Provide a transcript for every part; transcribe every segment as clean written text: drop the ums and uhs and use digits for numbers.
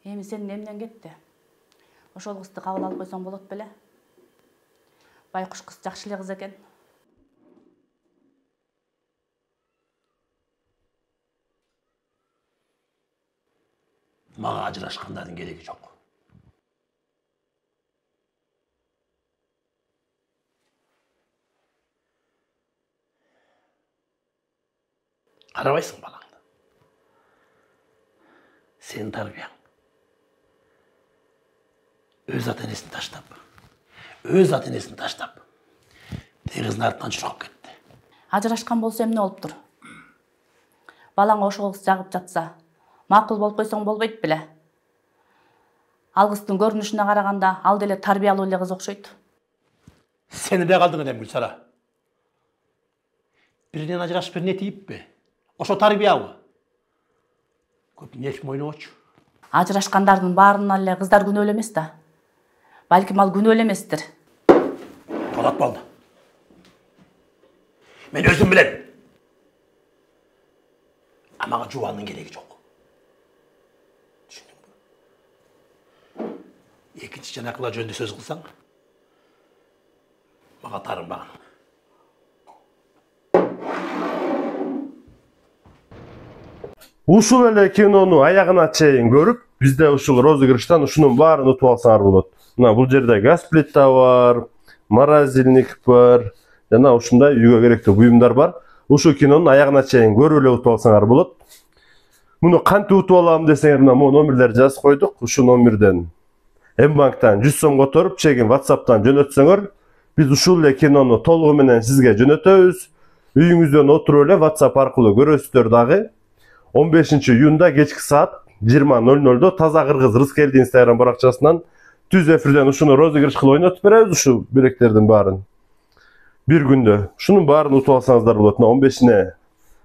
Эми сен эмнен кетти? Ошол кызды кабыл алып койсоң болот беле? Байкуш кыз жакшы эле кыз экен. Мага ажырашкандардын кереги жок. Карабайсың балаңды. Сен тарбияң. Өз ата-энесин таштап, кыздын артынан чурап кетти. Ажырашкан болсо эмне болуптур? Балаңа ошол кыз жагып жатса, макул болуп койсоң болбойт беле? Ал кыздын көрүнүшүнө караганда ал деле тарбиялуу эле кыз окшойт. Сен эмне калдың эдем Гүлсара? Биринен ажырашып бирине тийиппи? Ошо тарбиябы? Көп нерв мойнобочу. Ажырашкандардын баарынан эле кыздар күнөөлүү эмес да. Балким ал күнөөлүү эместир. Болот болду. Мен өзүм билем. Мага жубандын кереги жок. Түшүндүңбү? Экинчи жанакыла жөнүндө сөз кылсаң, мага тарынбаган. Ушул эле кинону аягына чейин көрүп, бизде ушул розыгрыштан ушунун баарын утуп алсаңар болот. Мына бул жерде газ плита бар, морозильник бар, жана ушундай үйгө керектүү буюмдар бар. Ушул кинонун аягына чейин көрүп эле утуп алсаңар болот. Муну кантип утуп алам десеңер, мына могу номерлерди жазып койдук. Ушул номерден Мбанктан 100 сом которуп, чегин WhatsApp'тан жөнөтсөңөр, биз ушул эле кинону толугу менен сизге жөнөтөбүз. Үйүңүздөн отуруп эле WhatsApp аркылуу көрөсүздөр дагы. 15 июнда кечки саат 20:00 Таза Кыргыз Рыскелди Instagram баракчасынан түз эфирден ушуну розыгрыш кылып ойнотуп беребиз, ушу билектердин баарын. Бир күндө ушунун баарын утуп алсаңыздар болот. 15-ине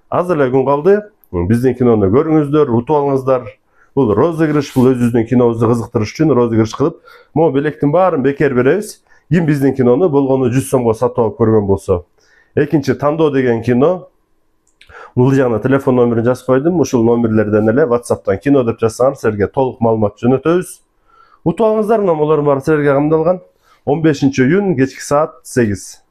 аз эле күн калды. Биздин кинону көрүңүздөр, утуп алыңыздар. Бул розыгрыш, бул өзүбүздүн кинобузду кызыктырыш үчүн розыгрыш кылып, могу белектин баарын бекер беребиз. Ким биздин кинону болгону 100 сомго сатып алып көргөн болсо. Экинчи тандоо деген кино. Бул жагына телефон номерин жазып койдум. Ушул номерлерден эле WhatsApp'тан кино деп жазсаңар, силерге толук маалымат жөнөтөбүз. Утуп алыңыздар, номерлор бар силерге камдалган. 15 июнь кечки саат 8.